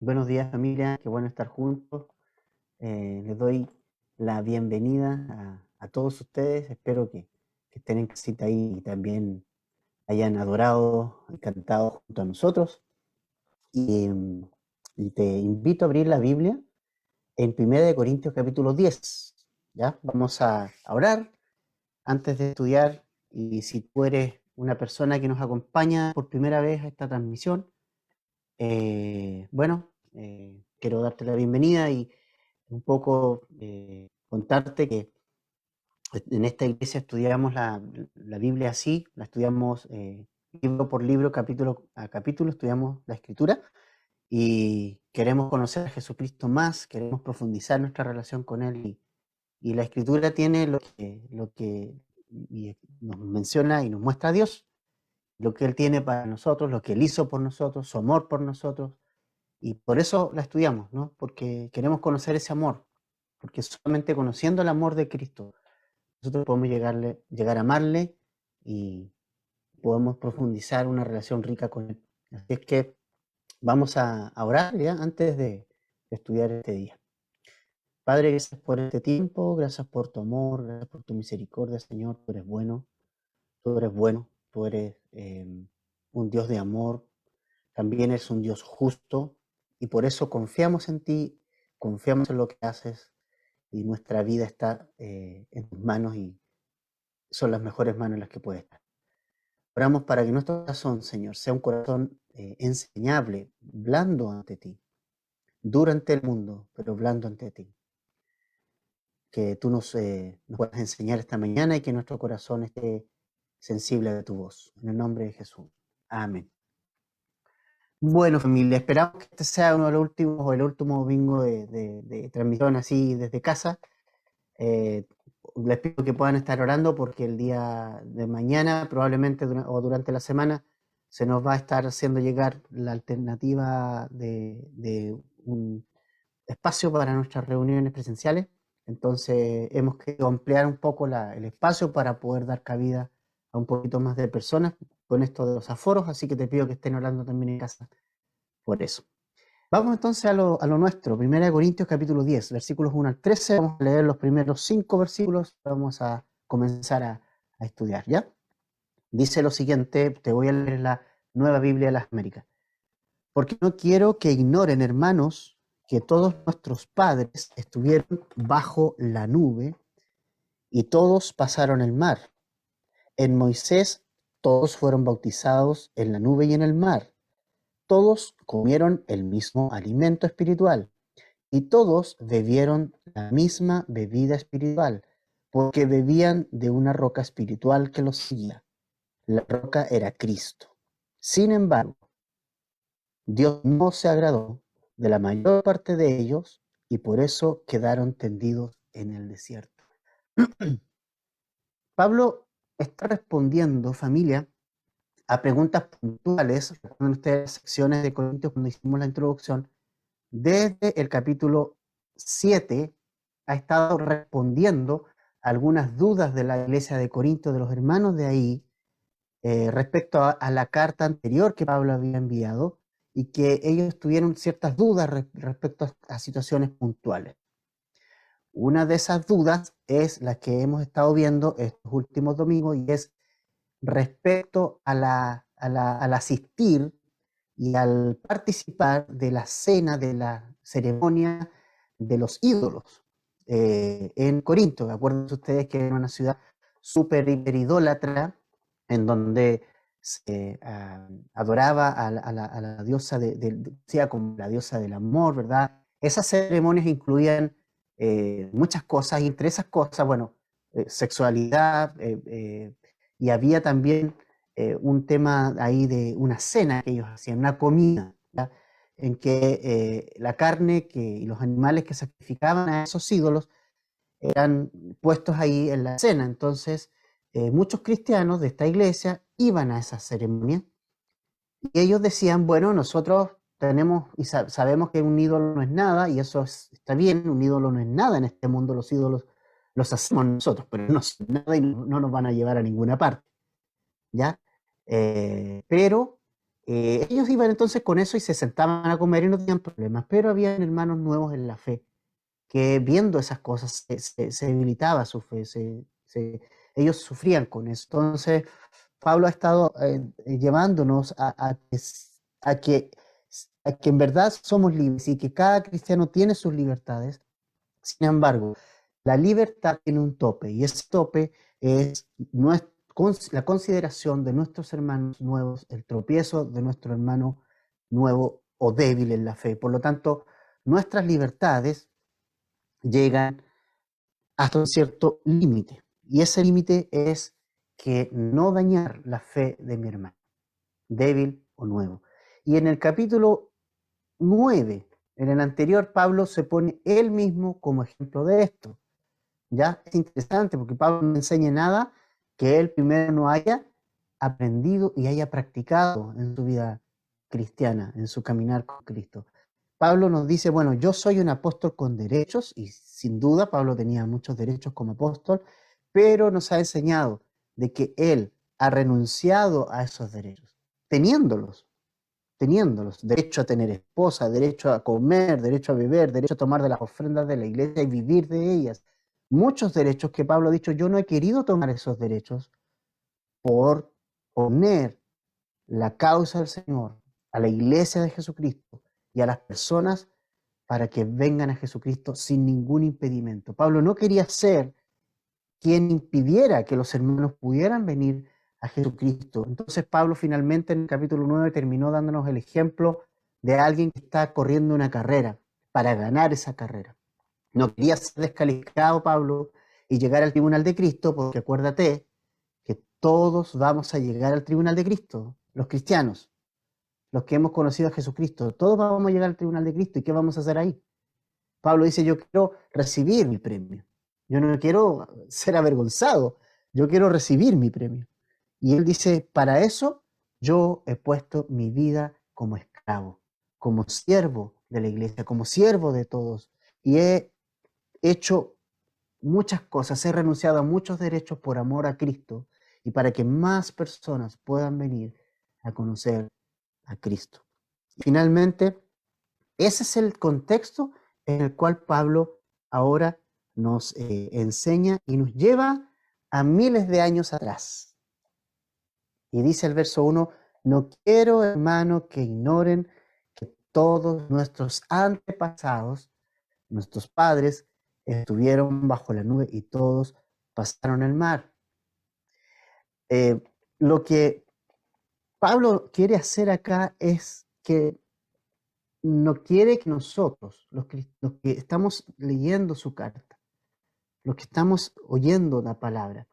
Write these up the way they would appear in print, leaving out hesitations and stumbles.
Buenos días familia, qué bueno estar juntos. Les doy la bienvenida a todos ustedes. Espero que estén en casita ahí y también hayan adorado y cantado junto a nosotros. Y, y te invito a abrir la Biblia en 1 Corintios capítulo 10. ¿Ya? Vamos a orar antes de estudiar, y si tú eres una persona que nos acompaña por primera vez a esta transmisión, quiero darte la bienvenida y un poco contarte que en esta iglesia estudiamos la Biblia así, la estudiamos libro por libro, capítulo a capítulo, estudiamos la Escritura y queremos conocer a Jesucristo más, queremos profundizar nuestra relación con Él, y la Escritura tiene lo que nos menciona y nos muestra a Dios, lo que Él tiene para nosotros, lo que Él hizo por nosotros, su amor por nosotros, y por eso la estudiamos, ¿no? Porque queremos conocer ese amor, porque solamente conociendo el amor de Cristo nosotros podemos llegar a amarle y podemos profundizar una relación rica con Él. Así es que vamos a orar ya antes de estudiar este día. Padre, gracias por este tiempo, gracias por tu amor, gracias por tu misericordia, Señor. Tú eres bueno, tú eres bueno, tú eres un Dios de amor, también eres un Dios justo, y por eso confiamos en ti, confiamos en lo que haces, y nuestra vida está en tus manos, y son las mejores manos en las que puede estar. Oramos para que nuestro corazón, Señor, sea un corazón enseñable, blando ante ti, duro ante el mundo, pero blando ante ti. Que tú nos puedas enseñar esta mañana y que nuestro corazón esté sensible a tu voz. En el nombre de Jesús. Amén. Bueno, familia, esperamos que este sea uno de los últimos o el último domingo de transmisión así desde casa. Eh, Les pido que puedan estar orando porque el día de mañana, probablemente o durante la semana, se nos va a estar haciendo llegar la alternativa de un espacio para nuestras reuniones presenciales. Entonces hemos querido ampliar un poco el espacio para poder dar cabida a un poquito más de personas con esto de los aforos, así que te pido que estén orando también en casa por eso. Vamos entonces a lo nuestro, 1 Corintios capítulo 10, versículos 1 al 13. Vamos a leer los primeros 5 versículos, vamos a comenzar a estudiar, ¿ya? Dice lo siguiente, te voy a leer la Nueva Biblia de las Américas. Porque no quiero que ignoren, hermanos, que todos nuestros padres estuvieron bajo la nube y todos pasaron el mar. En Moisés todos fueron bautizados en la nube y en el mar. Todos comieron el mismo alimento espiritual y todos bebieron la misma bebida espiritual, porque bebían de una roca espiritual que los seguía. La roca era Cristo. Sin embargo, Dios no se agradó de la mayor parte de ellos y por eso quedaron tendidos en el desierto. Pablo está respondiendo, familia, a preguntas puntuales. Recuerden ustedes las secciones de Corintios cuando hicimos la introducción. Desde el capítulo 7 ha estado respondiendo a algunas dudas de la iglesia de Corinto, de los hermanos de ahí, respecto a la carta anterior que Pablo había enviado, y que ellos tuvieron ciertas dudas respecto a situaciones puntuales. Una de esas dudas es la que hemos estado viendo estos últimos domingos, y es respecto al asistir y al participar de la cena, de la ceremonia de los ídolos en Corinto. Acuérdense ustedes que era una ciudad súper hiperidólatra, en donde se adoraba a la diosa sea como la diosa del amor, ¿verdad? Esas ceremonias incluían muchas cosas, y entre esas cosas, bueno, sexualidad, y había también un tema ahí de una cena que ellos hacían, una comida, ¿ya? En que la carne y los animales que sacrificaban a esos ídolos eran puestos ahí en la cena. Entonces, muchos cristianos de esta iglesia iban a esa ceremonia y ellos decían, bueno, nosotros tenemos y sabemos que un ídolo no es nada, y eso está bien, un ídolo no es nada en este mundo, los ídolos los hacemos nosotros, pero no son nada y no nos van a llevar a ninguna parte, ¿ya? Pero Ellos iban entonces con eso y se sentaban a comer y no tenían problemas, pero habían hermanos nuevos en la fe que viendo esas cosas se debilitaba su fe, ellos sufrían con eso. Entonces, Pablo ha estado llevándonos a que, a que en verdad somos libres y que cada cristiano tiene sus libertades. Sin embargo, la libertad tiene un tope y ese tope es la consideración de nuestros hermanos nuevos, el tropiezo de nuestro hermano nuevo o débil en la fe. Por lo tanto, nuestras libertades llegan hasta un cierto límite. Y ese límite es que no dañar la fe de mi hermano, débil o nuevo. Y en el capítulo 9, en el anterior, Pablo se pone él mismo como ejemplo de esto. Ya es interesante porque Pablo no enseña nada que él primero no haya aprendido y haya practicado en su vida cristiana, en su caminar con Cristo. Pablo nos dice, bueno, yo soy un apóstol con derechos, y sin duda Pablo tenía muchos derechos como apóstol, pero nos ha enseñado de que él ha renunciado a esos derechos, teniéndolos, derecho a tener esposa, derecho a comer, derecho a beber, derecho a tomar de las ofrendas de la iglesia y vivir de ellas. Muchos derechos que Pablo ha dicho, yo no he querido tomar esos derechos por poner la causa del Señor, a la iglesia de Jesucristo y a las personas para que vengan a Jesucristo sin ningún impedimento. Pablo no quería ser quien impidiera que los hermanos pudieran venir a Jesucristo. Entonces Pablo finalmente en el capítulo 9 terminó dándonos el ejemplo de alguien que está corriendo una carrera para ganar esa carrera. No quería ser descalificado Pablo y llegar al tribunal de Cristo, porque acuérdate que todos vamos a llegar al tribunal de Cristo, los cristianos, los que hemos conocido a Jesucristo, todos vamos a llegar al tribunal de Cristo. ¿Y qué vamos a hacer ahí? Pablo dice, yo quiero recibir mi premio. Yo no quiero ser avergonzado, yo quiero recibir mi premio. Y él dice, para eso yo he puesto mi vida como esclavo, como siervo de la iglesia, como siervo de todos. Y he hecho muchas cosas, he renunciado a muchos derechos por amor a Cristo y para que más personas puedan venir a conocer a Cristo. Finalmente, ese es el contexto en el cual Pablo ahora nos enseña y nos lleva a miles de años atrás. Y dice el verso 1, no quiero, hermano, que ignoren que todos nuestros antepasados, nuestros padres, estuvieron bajo la nube y todos pasaron el mar. Lo que Pablo quiere hacer acá es que no quiere que nosotros, los que estamos leyendo su carta, los que estamos oyendo la palabra,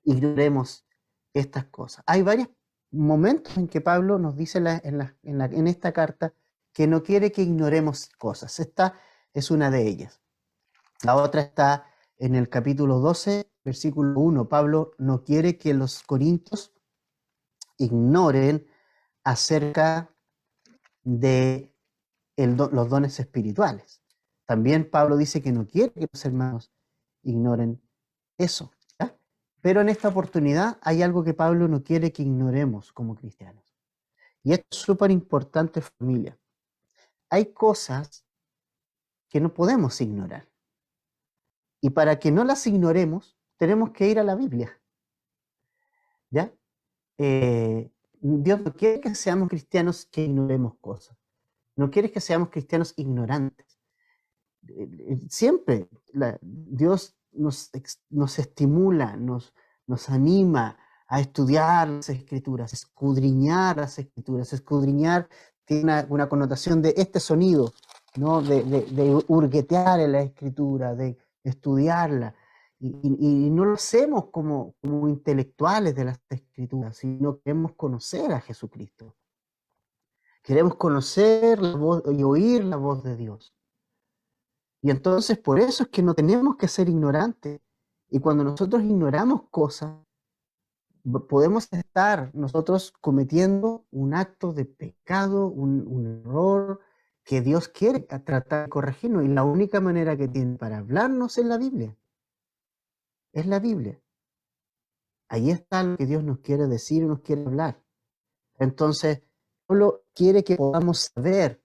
ignoremos estas cosas. Hay varios momentos en que Pablo nos dice en esta carta que no quiere que ignoremos cosas. Esta es una de ellas. La otra está en el capítulo 12, versículo 1. Pablo no quiere que los corintios ignoren acerca de los dones espirituales. También Pablo dice que no quiere que los hermanos ignoren eso. ¿Ya? Pero en esta oportunidad hay algo que Pablo no quiere que ignoremos como cristianos. Y esto es súper importante, familia. Hay cosas que no podemos ignorar. Y para que no las ignoremos, tenemos que ir a la Biblia. ¿Ya? Dios no quiere que seamos cristianos que ignoremos cosas. No quiere que seamos cristianos ignorantes. Siempre Dios nos estimula, nos anima a estudiar las escrituras, escudriñar las escrituras. Escudriñar tiene una connotación de este sonido, ¿no? de hurguetear en la escritura, de estudiarla. Y no lo hacemos como intelectuales de las escrituras, sino queremos conocer a Jesucristo. Queremos conocer la voz y oír la voz de Dios. Y entonces por eso es que no tenemos que ser ignorantes. Y cuando nosotros ignoramos cosas, podemos estar nosotros cometiendo un acto de pecado, un error que Dios quiere tratar de corregirnos. Y la única manera que tiene para hablarnos es la Biblia. Es la Biblia. Ahí está lo que Dios nos quiere decir y nos quiere hablar. Entonces, Pablo quiere que podamos saber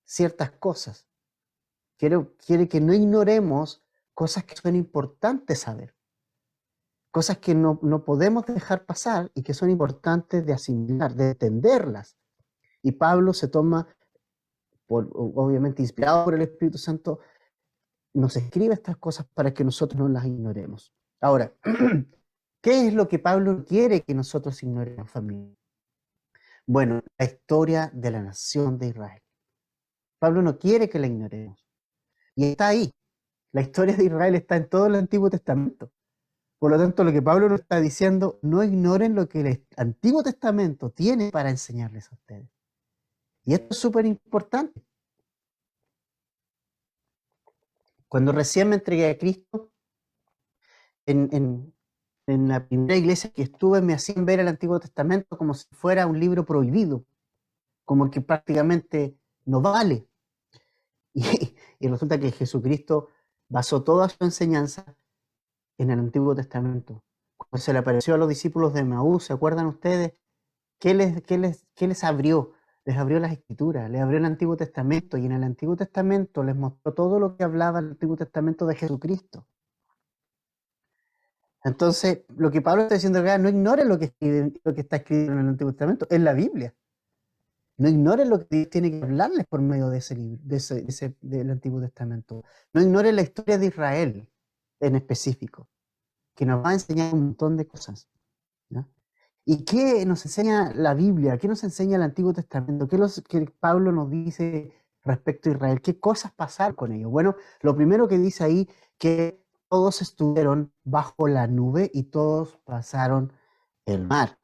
ciertas cosas. Quiere que no ignoremos cosas que son importantes saber. Cosas que no podemos dejar pasar y que son importantes de asimilar, de entenderlas. Y Pablo se toma, obviamente inspirado por el Espíritu Santo, nos escribe estas cosas para que nosotros no las ignoremos. Ahora, ¿qué es lo que Pablo quiere que nosotros ignoremos, familia? Bueno, la historia de la nación de Israel. Pablo no quiere que la ignoremos. Y está ahí. La historia de Israel está en todo el Antiguo Testamento. Por lo tanto, lo que Pablo nos está diciendo, no ignoren lo que el Antiguo Testamento tiene para enseñarles a ustedes. Y esto es súper importante. Cuando recién me entregué a Cristo, en la primera iglesia que estuve, me hacían ver el Antiguo Testamento como si fuera un libro prohibido, como que prácticamente no vale. Y resulta que Jesucristo basó toda su enseñanza en el Antiguo Testamento. Cuando se le apareció a los discípulos de Maús, ¿se acuerdan ustedes? ¿Qué les abrió? Les abrió las Escrituras, les abrió el Antiguo Testamento, y en el Antiguo Testamento les mostró todo lo que hablaba el Antiguo Testamento de Jesucristo. Entonces, lo que Pablo está diciendo acá, no ignoren lo que está escrito en el Antiguo Testamento, es la Biblia. No ignoren lo que Dios tiene que hablarles por medio de ese libro, del Antiguo Testamento. No ignoren la historia de Israel en específico, que nos va a enseñar un montón de cosas, ¿no? ¿Y qué nos enseña la Biblia? ¿Qué nos enseña el Antiguo Testamento? ¿Qué Pablo nos dice respecto a Israel? ¿Qué cosas pasaron con ellos? Bueno, lo primero que dice ahí, que todos estuvieron bajo la nube y todos pasaron el mar.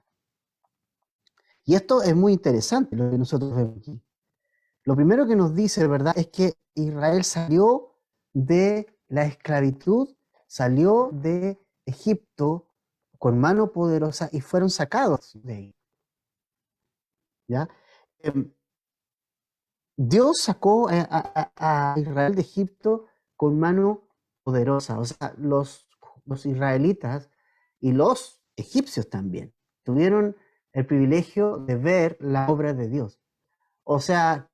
Y esto es muy interesante, lo que nosotros vemos aquí. Lo primero que nos dice, ¿verdad?, es que Israel salió de la esclavitud, salió de Egipto con mano poderosa y fueron sacados de ahí. ¿Ya? Dios sacó a Israel de Egipto con mano poderosa. O sea, los israelitas y los egipcios también tuvieron el privilegio de ver la obra de Dios. O sea,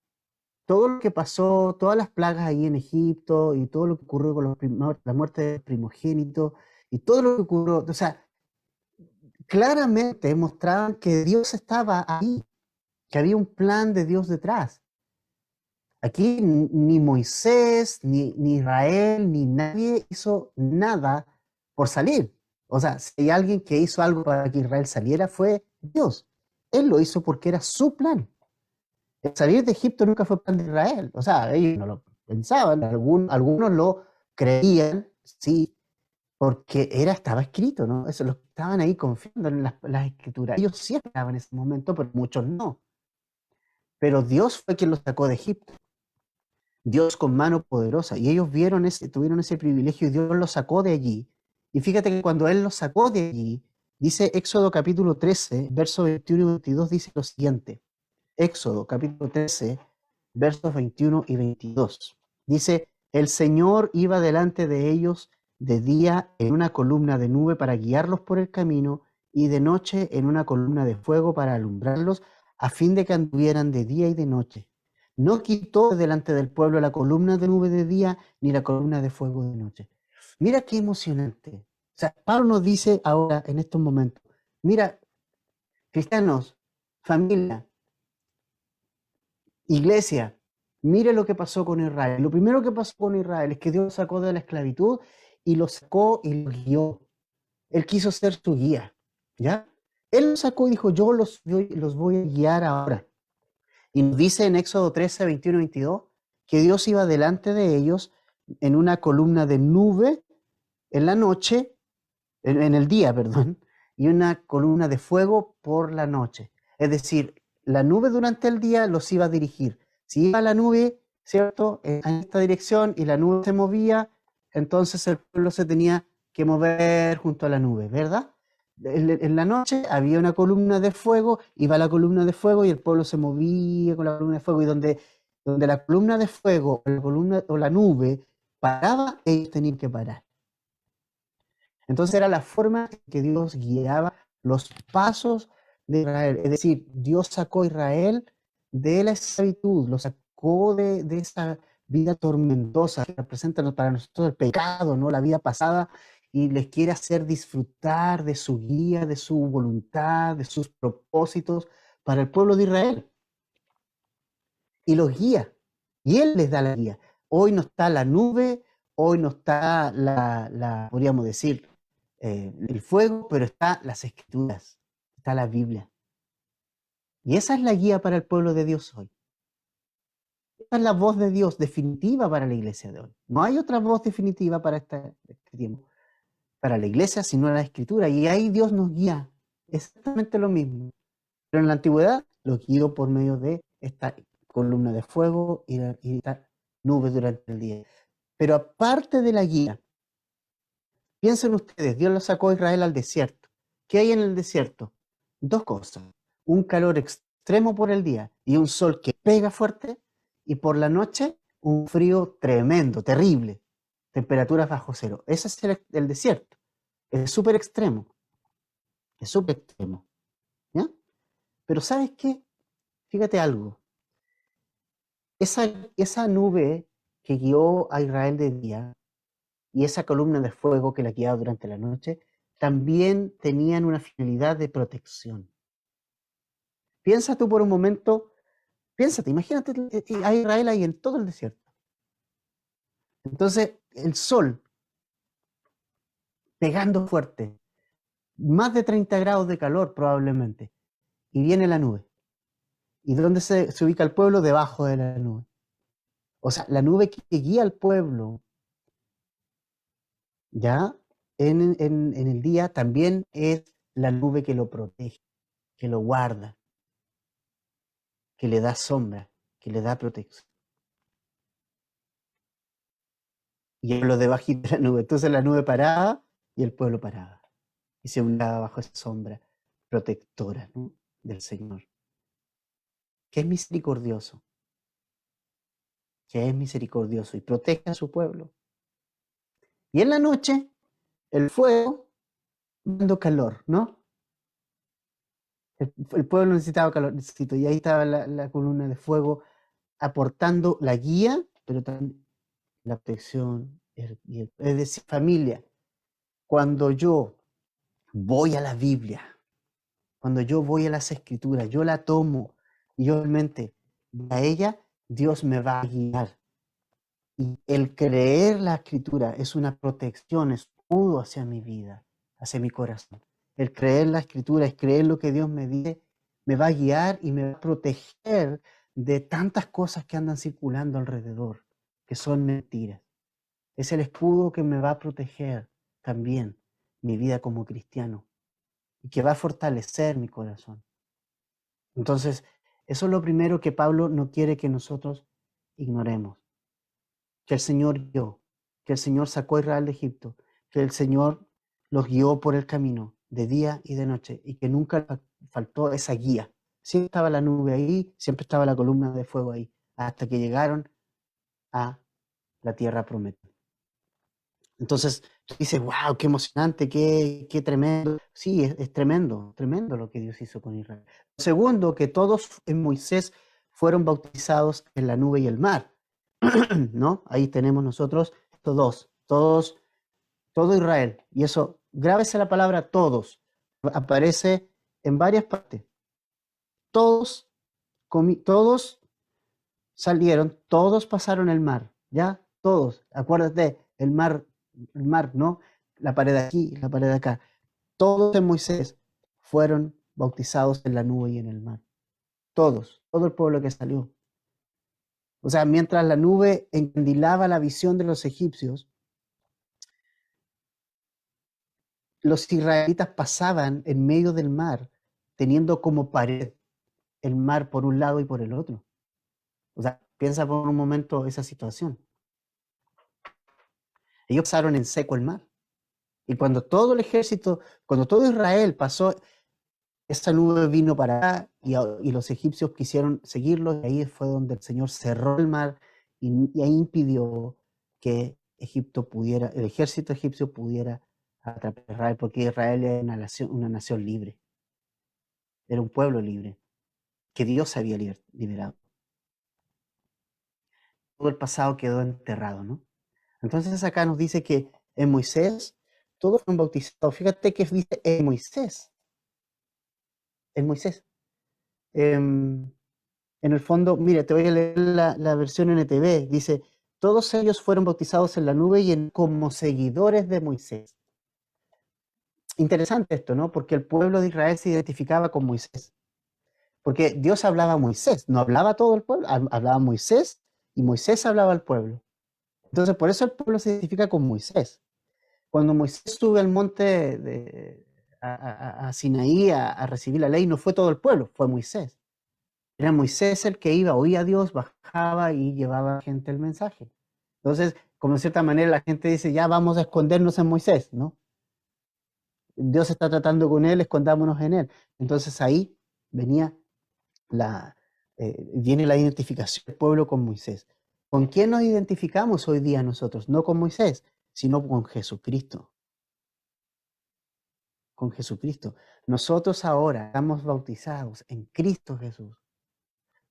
todo lo que pasó, todas las plagas ahí en Egipto y todo lo que ocurrió con la muerte del primogénito y todo lo que ocurrió, o sea, claramente mostraban que Dios estaba ahí, que había un plan de Dios detrás. Aquí ni Moisés, ni Israel, ni nadie hizo nada por salir. O sea, si hay alguien que hizo algo para que Israel saliera, fue Dios. Él lo hizo porque era su plan. El salir de Egipto nunca fue plan de Israel. O sea, ellos no lo pensaban, algunos lo creían, sí, porque estaba escrito, ¿no? Eso, los que estaban ahí confiando en las escrituras. Ellos sí esperaban en ese momento, pero muchos no. Pero Dios fue quien los sacó de Egipto. Dios con mano poderosa. Y ellos tuvieron ese privilegio y Dios los sacó de allí. Y fíjate que cuando Él los sacó de allí, dice Éxodo capítulo 13, versos 21 y 22, dice lo siguiente. Éxodo capítulo 13, versos 21 y 22. Dice, el Señor iba delante de ellos de día en una columna de nube para guiarlos por el camino, y de noche en una columna de fuego para alumbrarlos, a fin de que anduvieran de día y de noche. No quitó delante del pueblo la columna de nube de día, ni la columna de fuego de noche. Mira qué emocionante. O sea, Pablo nos dice ahora, en estos momentos, mira, cristianos, familia, iglesia, mire lo que pasó con Israel. Lo primero que pasó con Israel es que Dios sacó de la esclavitud y lo sacó y lo guió. Él quiso ser su guía, ¿ya? Él los sacó y dijo, yo los voy a guiar ahora. Y nos dice en Éxodo 13, 21 y 22, que Dios iba delante de ellos en una columna de nube en la noche, en el día, perdón, y una columna de fuego por la noche. Es decir, la nube durante el día los iba a dirigir. Si iba la nube, ¿cierto?, en esta dirección y la nube se movía, entonces el pueblo se tenía que mover junto a la nube, ¿verdad? En la noche había una columna de fuego, iba la columna de fuego y el pueblo se movía con la columna de fuego, y donde la columna de fuego o la nube paraba, ellos tenían que parar. Entonces era la forma en que Dios guiaba los pasos de Israel. Es decir, Dios sacó a Israel de la esclavitud, lo sacó de esa vida tormentosa que representa para nosotros el pecado, ¿no? La vida pasada, y les quiere hacer disfrutar de su guía, de su voluntad, de sus propósitos para el pueblo de Israel. Y los guía, y Él les da la guía. Hoy no está la nube, hoy no está podríamos decir, el fuego, pero está las escrituras, está la Biblia. Y esa es la guía para el pueblo de Dios hoy. Esa es la voz de Dios definitiva para la iglesia de hoy. No hay otra voz definitiva para este tiempo, para la iglesia, sino la escritura. Y ahí Dios nos guía. Exactamente lo mismo. Pero en la antigüedad lo guió por medio de esta columna de fuego y esta nube durante el día. Pero aparte de la guía, piensen ustedes, Dios lo sacó a Israel al desierto. ¿Qué hay en el desierto? Dos cosas. Un calor extremo por el día y un sol que pega fuerte, y por la noche un frío tremendo, terrible. Temperaturas bajo cero. Ese es el desierto. Es súper extremo. Es súper extremo. ¿Ya? Pero ¿sabes qué? Fíjate algo. Esa nube que guió a Israel de día y esa columna de fuego que la guiaba durante la noche, también tenían una finalidad de protección. Piensa tú por un momento, piénsate, imagínate a Israel ahí en todo el desierto. Entonces, el sol pegando fuerte, más de 30 grados de calor probablemente, y viene la nube. ¿Y dónde se ubica el pueblo? Debajo de la nube. O sea, la nube que guía al pueblo, ya en el día, también es la nube que lo protege, que lo guarda, que le da sombra, que le da protección. Y lo debajito de la nube. Entonces la nube paraba y el pueblo paraba. Y se hundaba bajo esa sombra protectora, ¿no?, del Señor. Que es misericordioso. Que es misericordioso y protege a su pueblo. Y en la noche, el fuego dando calor, ¿no? El pueblo necesitaba calor, y ahí estaba la columna de fuego aportando la guía, pero también la protección. Es decir, familia, cuando yo voy a la Biblia, cuando yo voy a las Escrituras, yo la tomo y obviamente a ella Dios me va a guiar. Y el creer la Escritura es una protección, escudo hacia mi vida, hacia mi corazón. El creer la Escritura es creer lo que Dios me dice, me va a guiar y me va a proteger de tantas cosas que andan circulando alrededor, que son mentiras. Es el escudo que me va a proteger también mi vida como cristiano y que va a fortalecer mi corazón. Entonces, eso es lo primero que Pablo no quiere que nosotros ignoremos. Que el Señor guió, que el Señor sacó a Israel de Egipto, que el Señor los guió por el camino de día y de noche y que nunca faltó esa guía. Siempre estaba la nube ahí, siempre estaba la columna de fuego ahí, hasta que llegaron a la tierra prometida. Entonces, tú dices, wow, qué emocionante, qué tremendo. Sí, es tremendo, tremendo lo que Dios hizo con Israel. Segundo, que todos en Moisés fueron bautizados en la nube y el mar, ¿no? Ahí tenemos nosotros estos dos, todo Israel. Y eso, grábese la palabra todos, aparece en varias partes. Todos, todos salieron, todos pasaron el mar, ¿ya? Todos, acuérdate, el mar, ¿no? La pared de aquí, la pared de acá. Todos en Moisés fueron bautizados en la nube y en el mar. Todos, todo el pueblo que salió. O sea, mientras la nube encandilaba la visión de los egipcios, los israelitas pasaban en medio del mar, teniendo como pared el mar por un lado y por el otro. O sea, piensa por un momento esa situación. Ellos pasaron en seco el mar. Y cuando todo el ejército, cuando todo Israel pasó, esa nube vino para acá y los egipcios quisieron seguirlos, y ahí fue donde el Señor cerró el mar y ahí impidió que el ejército egipcio pudiera atrapar a Israel, porque Israel era una nación libre. era un pueblo libre, que Dios había liberado. Todo el pasado quedó enterrado, ¿no? Entonces acá nos dice que en Moisés todos fueron bautizados. Fíjate que dice en Moisés. En Moisés. En el fondo, mira, te voy a leer la versión NTV. Dice, todos ellos fueron bautizados en la nube y como seguidores de Moisés. Interesante esto, ¿no? Porque el pueblo de Israel se identificaba con Moisés. Porque Dios hablaba a Moisés, no hablaba a todo el pueblo, hablaba a Moisés y Moisés hablaba al pueblo. Entonces, por eso el pueblo se identifica con Moisés. Cuando Moisés sube al monte a Sinaí a recibir la ley, no fue todo el pueblo, fue Moisés. Era Moisés el que iba, oía a Dios, bajaba y llevaba a la gente el mensaje. Entonces, como de cierta manera la gente dice, ya vamos a escondernos en Moisés, ¿no? Dios está tratando con él, escondámonos en él. Entonces ahí venía viene la identificación del pueblo con Moisés. ¿Con quién nos identificamos hoy día nosotros? No con Moisés, sino con Jesucristo. Con Jesucristo. Nosotros ahora estamos bautizados en Cristo Jesús.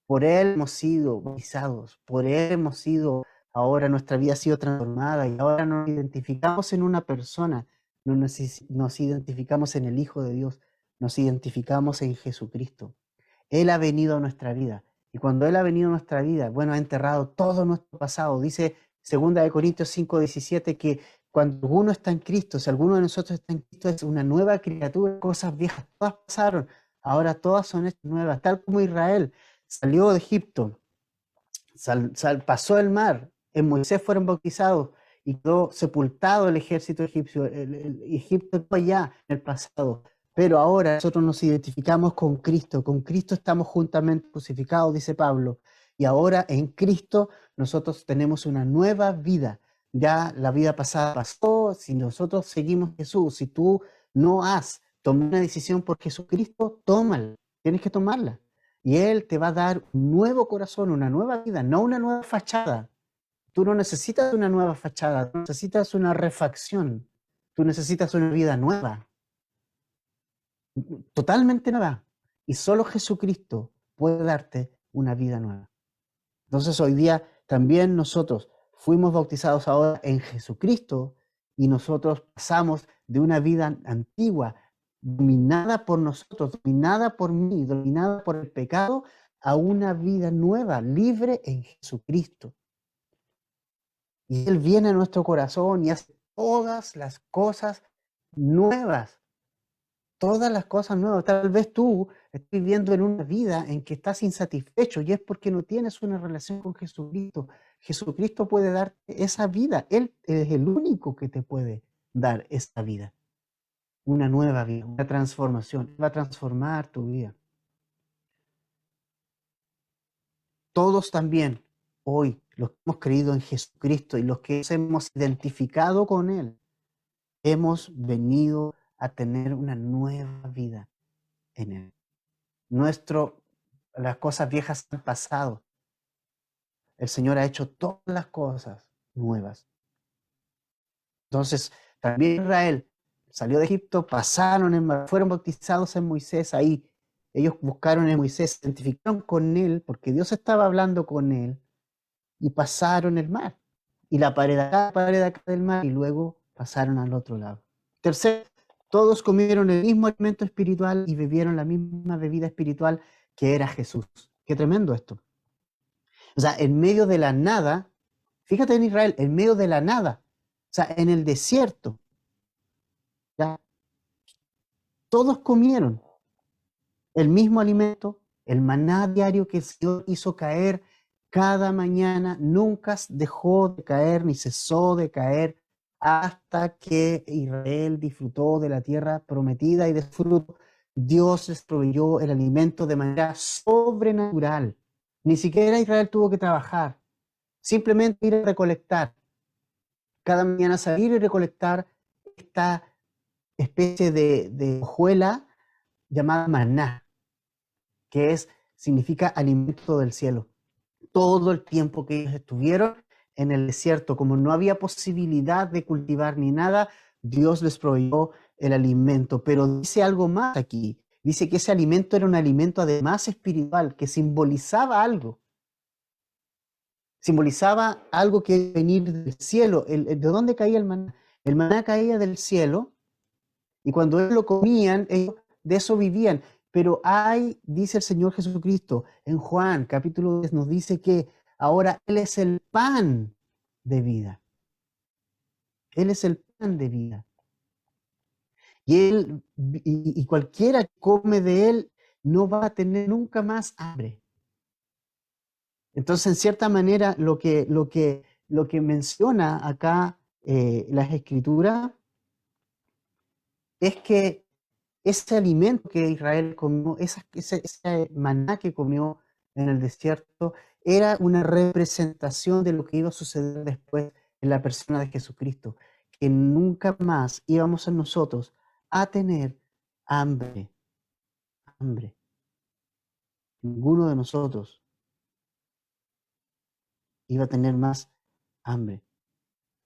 Por Él hemos sido bautizados, por Él hemos sido, ahora nuestra vida ha sido transformada y ahora nos identificamos en una persona, no nos identificamos en el Hijo de Dios, nos identificamos en Jesucristo. Él ha venido a nuestra vida y cuando Él ha venido a nuestra vida, bueno, ha enterrado todo nuestro pasado. Dice 2 Corintios 5:17 que cuando uno está en Cristo, si alguno de nosotros está en Cristo, es una nueva criatura, cosas viejas, todas pasaron, ahora todas son hechas nuevas, tal como Israel salió de Egipto, pasó el mar, en Moisés fueron bautizados y quedó sepultado el ejército egipcio, Egipto fue allá en el pasado, pero ahora nosotros nos identificamos con Cristo estamos juntamente crucificados, dice Pablo, y ahora en Cristo nosotros tenemos una nueva vida. Ya la vida pasada pasó, si nosotros seguimos a Jesús, si tú no has tomado una decisión por Jesucristo, tómala, tienes que tomarla. Y Él te va a dar un nuevo corazón, una nueva vida, no una nueva fachada. Tú no necesitas una nueva fachada, tú necesitas una refacción, tú necesitas una vida nueva, totalmente nueva. Y solo Jesucristo puede darte una vida nueva. Entonces hoy día también nosotros fuimos bautizados ahora en Jesucristo y nosotros pasamos de una vida antigua, dominada por nosotros, dominada por mí, dominada por el pecado, a una vida nueva, libre en Jesucristo. Y Él viene a nuestro corazón y hace todas las cosas nuevas. Todas las cosas nuevas. Tal vez tú estás viviendo en una vida en que estás insatisfecho y es porque no tienes una relación con Jesucristo. Jesucristo puede darte esa vida. Él es el único que te puede dar esa vida. Una nueva vida, una transformación. Va a transformar tu vida. Todos también, hoy, los que hemos creído en Jesucristo y los que nos hemos identificado con Él, hemos venido a tener una nueva vida en Él. Las cosas viejas han pasado. El Señor ha hecho todas las cosas nuevas. Entonces, también Israel salió de Egipto, fueron bautizados en Moisés ahí. Ellos buscaron en Moisés, se identificaron con él, porque Dios estaba hablando con él, y pasaron el mar. Y la pared acá del mar, y luego pasaron al otro lado. Tercero, todos comieron el mismo alimento espiritual y bebieron la misma bebida espiritual que era Jesús. Qué tremendo esto. O sea, en medio de la nada, fíjate en Israel, en medio de la nada, o sea, en el desierto, ¿ya? Todos comieron el mismo alimento, el maná diario que el Señor hizo caer cada mañana, nunca dejó de caer ni cesó de caer hasta que Israel disfrutó de la tierra prometida y de su fruto. Dios les proveyó el alimento de manera sobrenatural. Ni siquiera Israel tuvo que trabajar, simplemente ir a recolectar. Cada mañana salir y recolectar esta especie de hojuela llamada maná, que significa alimento del cielo. Todo el tiempo que ellos estuvieron en el desierto, como no había posibilidad de cultivar ni nada, Dios les proveyó el alimento. Pero dice algo más aquí, dice que ese alimento era un alimento además espiritual, que simbolizaba algo. Simbolizaba algo que iba a venir del cielo. ¿De dónde caía el maná? El maná caía del cielo y cuando ellos lo comían, ellos de eso vivían. Pero hay, dice el Señor Jesucristo, en Juan capítulo 10 nos dice que ahora Él es el pan de vida. Él es el pan de vida. Y cualquiera que come de Él no va a tener nunca más hambre. Entonces, en cierta manera, lo que menciona acá las Escrituras es que ese alimento que Israel comió, ese maná que comió en el desierto, era una representación de lo que iba a suceder después en la persona de Jesucristo, que nunca más íbamos a nosotros a tener hambre, hambre. Ninguno de nosotros iba a tener más hambre,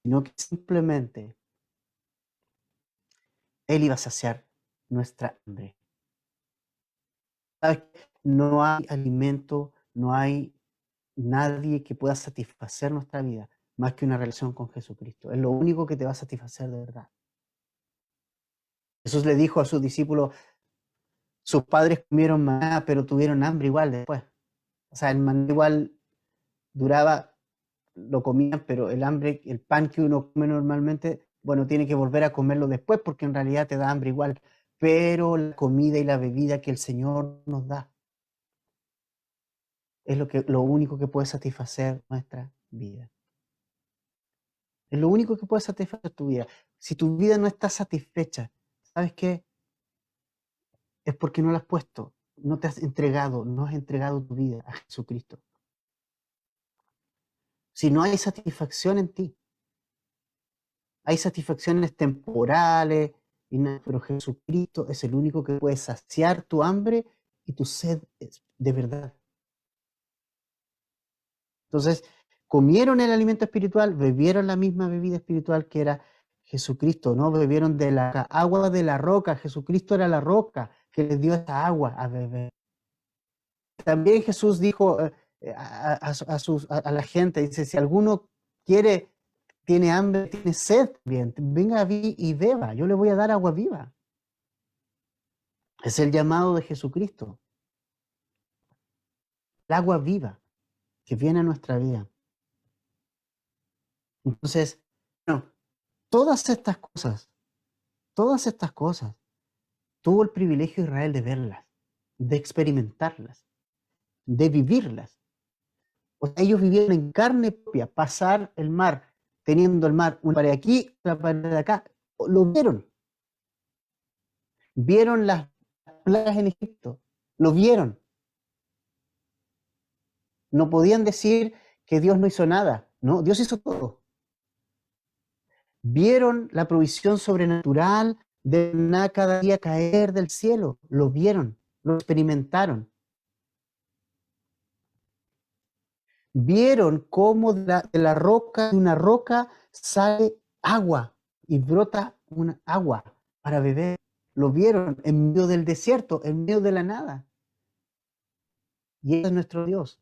sino que simplemente Él iba a saciar nuestra hambre. ¿Sabes? No hay alimento, no hay nadie que pueda satisfacer nuestra vida más que una relación con Jesucristo. Es lo único que te va a satisfacer de verdad. Jesús le dijo a sus discípulos, sus padres comieron maná, pero tuvieron hambre igual después. O sea, el maná igual duraba, lo comían, pero el hambre, el pan que uno come normalmente, bueno, tiene que volver a comerlo después porque en realidad te da hambre igual. Pero la comida y la bebida que el Señor nos da es lo único que puede satisfacer nuestra vida. Es lo único que puede satisfacer tu vida. Si tu vida no está satisfecha, ¿sabes qué? Es porque no la has puesto, no te has entregado, no has entregado tu vida a Jesucristo. Si no hay satisfacción en ti, hay satisfacciones temporales, pero Jesucristo es el único que puede saciar tu hambre y tu sed de verdad. Entonces, comieron el alimento espiritual, bebieron la misma bebida espiritual que era Jesucristo, ¿no? Bebieron de la agua de la roca. Jesucristo era la roca que les dio esta agua a beber. También Jesús dijo a la gente, dice, si alguno tiene hambre, tiene sed, bien, venga a mí y beba, yo le voy a dar agua viva. Es el llamado de Jesucristo, el agua viva que viene a nuestra vida. Entonces, bueno, todas estas cosas, tuvo el privilegio Israel de verlas, de experimentarlas, de vivirlas. O sea, ellos vivieron en carne propia, pasar el mar, teniendo el mar una pared aquí, otra pared de acá. Lo vieron. Vieron las plagas en Egipto. Lo vieron. No podían decir que Dios no hizo nada. No, Dios hizo todo. Vieron la provisión sobrenatural de nada cada día caer del cielo. Lo vieron, lo experimentaron. Vieron cómo de la roca, de una roca, sale agua y brota una agua para beber. Lo vieron en medio del desierto, en medio de la nada. Y ese es nuestro Dios.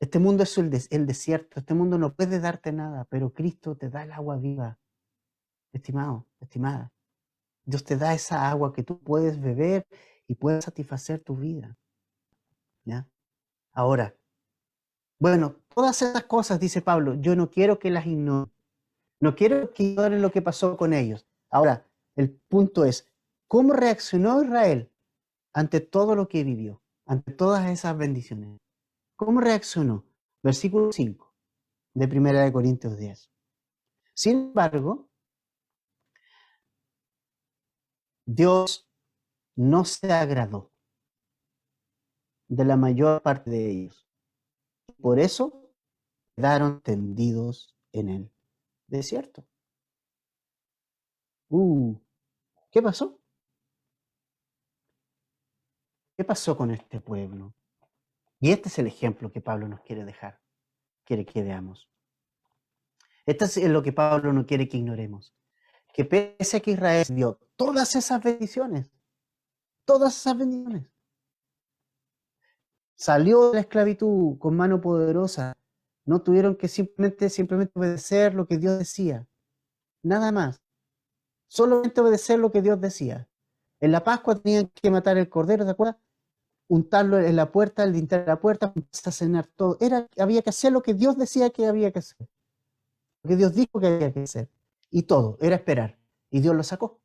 Este mundo es el desierto, este mundo no puede darte nada, pero Cristo te da el agua viva, estimado, estimada. Dios te da esa agua que tú puedes beber y puedes satisfacer tu vida. ¿Ya? Ahora, bueno, todas esas cosas, dice Pablo, yo no quiero que las ignoren. No quiero que ignoren lo que pasó con ellos. Ahora, el punto es, ¿cómo reaccionó Israel ante todo lo que vivió, ante todas esas bendiciones? ¿Cómo reaccionó? Versículo 5 de 1 Corintios 10. Sin embargo, Dios no se agradó de la mayor parte de ellos. Por eso quedaron tendidos en el desierto. ¿Qué pasó? ¿Qué pasó con este pueblo? Y este es el ejemplo que Pablo nos quiere dejar, quiere que veamos. Esto es lo que Pablo no quiere que ignoremos. que pese a que Israel dio todas esas bendiciones, salió de la esclavitud con mano poderosa, no tuvieron que simplemente obedecer lo que Dios decía, nada más, solamente obedecer lo que Dios decía. En la Pascua tenían que matar el cordero, ¿te acuerdas? Untarlo en la puerta, limpiar la puerta, a cenar todo. Había que hacer lo que Dios decía que había que hacer, lo que Dios dijo que había que hacer. Y todo, era esperar. Y Dios lo sacó.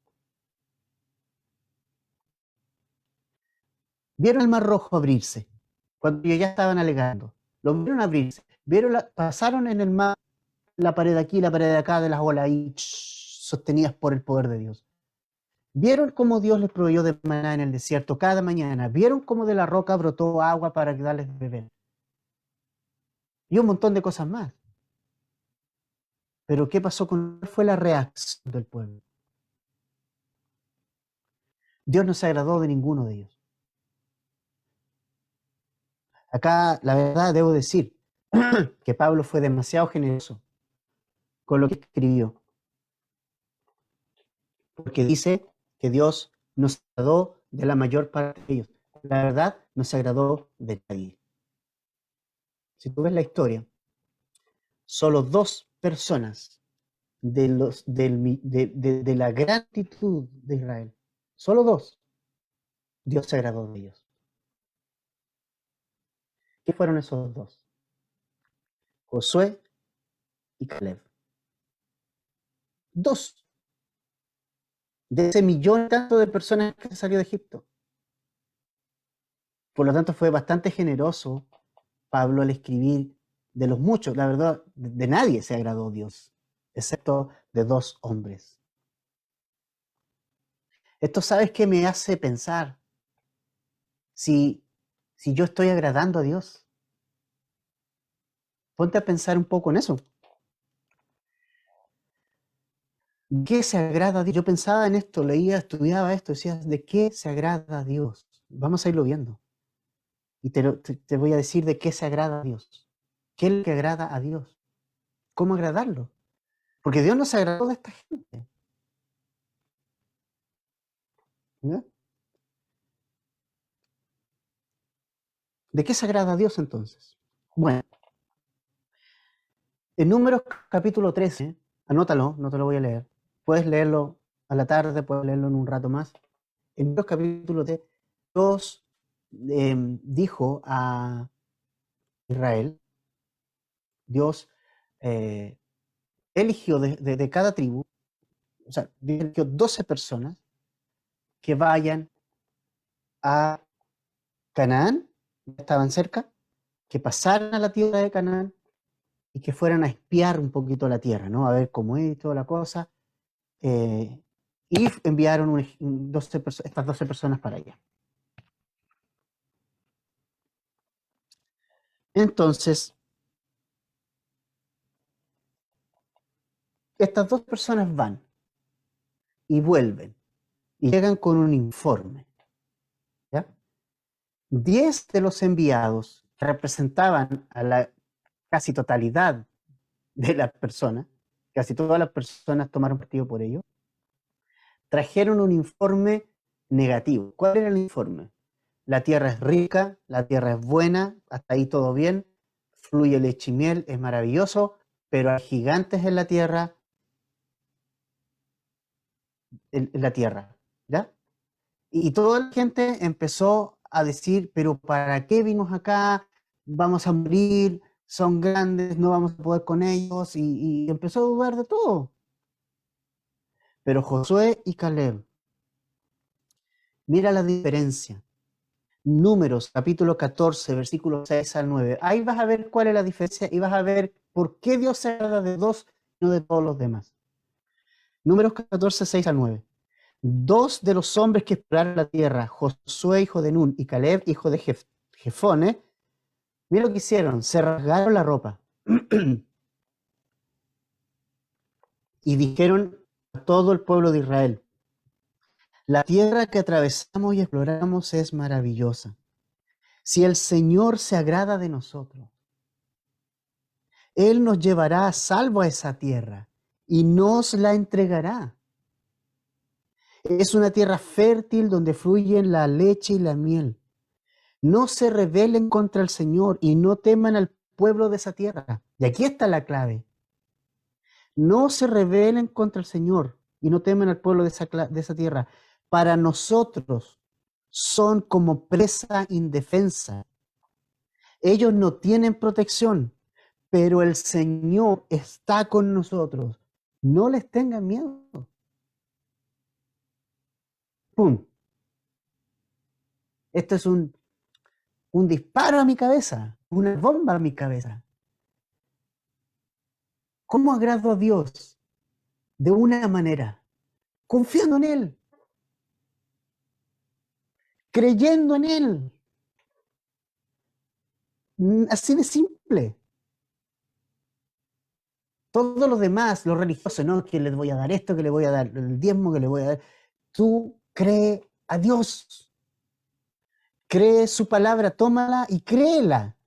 Vieron el Mar Rojo abrirse, cuando ya estaban alegando. Lo vieron abrirse. Pasaron en el mar la pared de aquí, la pared de acá, de las olas ahí, sostenidas por el poder de Dios. Vieron cómo Dios les proveyó de maná en el desierto cada mañana. Vieron cómo de la roca brotó agua para darles de beber. Y un montón de cosas más. Pero ¿qué pasó cuál fue la reacción del pueblo? Dios no se agradó de ninguno de ellos. Acá, la verdad, debo decir que Pablo fue demasiado generoso con lo que escribió. Porque dice que Dios no se agradó de la mayor parte de ellos. La verdad, no se agradó de nadie. Si tú ves la historia, solo 2 personas de la gran multitud de Israel, solo 2, Dios se agradó de ellos. ¿Qué fueron esos 2? Josué y Caleb. 2 de ese millón y tanto de personas que salió de Egipto. Por lo tanto, fue bastante generoso Pablo al escribir de los muchos. La verdad, de nadie se agradó Dios, excepto de 2 hombres. Esto, ¿sabes qué me hace pensar? Si yo estoy agradando a Dios. Ponte a pensar un poco en eso. ¿De qué se agrada a Dios? Yo pensaba en esto, leía, estudiaba esto, decía, ¿de qué se agrada a Dios? Vamos a irlo viendo. Y te voy a decir de qué se agrada a Dios. ¿Qué es lo que agrada a Dios? ¿Cómo agradarlo? Porque Dios no se agradó de esta gente. ¿No? ¿De qué se agrada a Dios entonces? Bueno, en Números capítulo 13, anótalo, no te lo voy a leer. Puedes leerlo a la tarde, puedes leerlo en un rato más. En Números capítulo 13, Dios dijo a Israel, Dios eligió de cada tribu, o sea, eligió 12 personas que vayan a Canaán, estaban cerca, que pasaran a la tierra de Canaán y que fueran a espiar un poquito la tierra, ¿no? A ver cómo es toda la cosa. Y enviaron estas 12 personas para allá. Entonces, estas 2 personas van y vuelven y llegan con un informe. ¿Ya? 10 de los enviados que representaban a la casi totalidad de las personas, casi todas las personas tomaron partido por ello, trajeron un informe negativo. ¿Cuál era el informe? La tierra es rica, la tierra es buena, hasta ahí todo bien, fluye leche y miel, es maravilloso, pero hay gigantes en la tierra, ¿ya? Y toda la gente empezó a decir, pero ¿para qué vimos acá? Vamos a morir, son grandes, no vamos a poder con ellos, y empezó a dudar de todo. Pero Josué y Caleb, mira la diferencia. Números, capítulo 14, versículos 6 al 9. Ahí vas a ver cuál es la diferencia y vas a ver por qué Dios se agrada de 2 y no de todos los demás. Números 14, 6 al 9. 2 de los hombres que exploraron la tierra, Josué, hijo de Nun, y Caleb, hijo de Jefone, mira lo que hicieron, se rasgaron la ropa y dijeron a todo el pueblo de Israel, la tierra que atravesamos y exploramos es maravillosa. Si el Señor se agrada de nosotros, Él nos llevará a salvo a esa tierra y nos la entregará. Es una tierra fértil donde fluyen la leche y la miel. No se rebelen contra el Señor y no teman al pueblo de esa tierra. Y aquí está la clave. No se rebelen contra el Señor y no teman al pueblo de esa tierra. Para nosotros son como presa indefensa. Ellos no tienen protección, pero el Señor está con nosotros. No les tengan miedo. ¡Pum! Esto es un disparo a mi cabeza, una bomba a mi cabeza. ¿Cómo agrado a Dios? De una manera, confiando en Él, creyendo en Él. Así de simple. Todos los demás, los religiosos, ¿no? Que les voy a dar esto, que le voy a dar el diezmo, que le voy a dar. Tú cree a Dios. Cree su palabra, tómala y créela.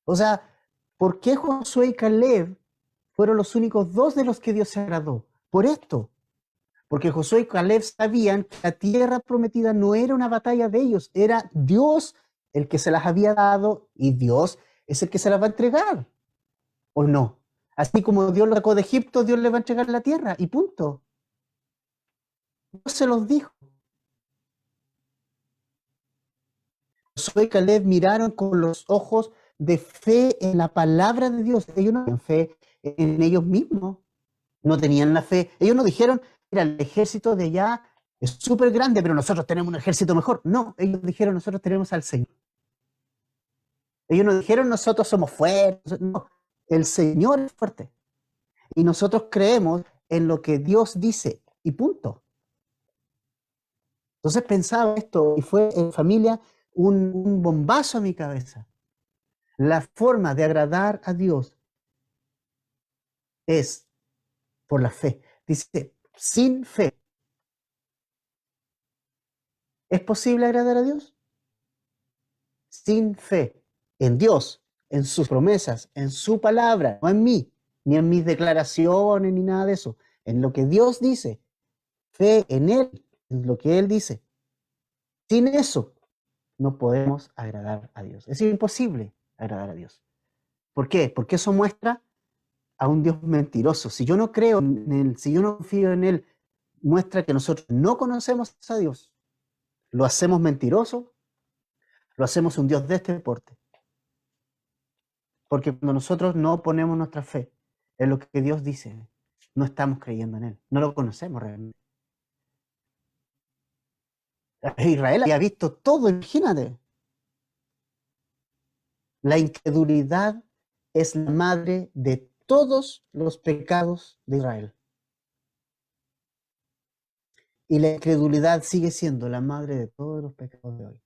O sea, ¿por qué Josué y Caleb fueron los únicos dos de los que Dios se agradó? Por esto. Porque Josué y Caleb sabían que la tierra prometida no era una batalla de ellos, era Dios el que se las había dado y Dios es el que se las va a entregar. ¿O no? Así como Dios lo sacó de Egipto, Dios le va a entregar la tierra y punto. Dios se los dijo. Josué y Caleb miraron con los ojos de fe en la palabra de Dios. Ellos no tenían fe en ellos mismos. No tenían la fe. Ellos no dijeron, mira, el ejército de allá es súper grande, pero nosotros tenemos un ejército mejor. No, ellos dijeron, nosotros tenemos al Señor. Ellos no dijeron, nosotros somos fuertes. No, el Señor es fuerte. Y nosotros creemos en lo que Dios dice. Y punto. Entonces pensaba esto y fue en familia un bombazo a mi cabeza. La forma de agradar a Dios es por la fe. Dice, sin fe, ¿es posible agradar a Dios? Sin fe en Dios, en sus promesas, en su palabra, no en mí, ni en mis declaraciones, ni nada de eso. En lo que Dios dice, fe en Él, en lo que Él dice. Sin eso, no podemos agradar a Dios. Es imposible agradar a Dios. ¿Por qué? Porque eso muestra a un Dios mentiroso. Si yo no creo en Él, si yo no confío en Él, muestra que nosotros no conocemos a Dios. Lo hacemos mentiroso, lo hacemos un Dios de este porte. Porque cuando nosotros no ponemos nuestra fe en lo que Dios dice, no estamos creyendo en Él, no lo conocemos realmente. Israel había visto todo, imagínate. La incredulidad es la madre de todos los pecados de Israel. Y la incredulidad sigue siendo la madre de todos los pecados de hoy.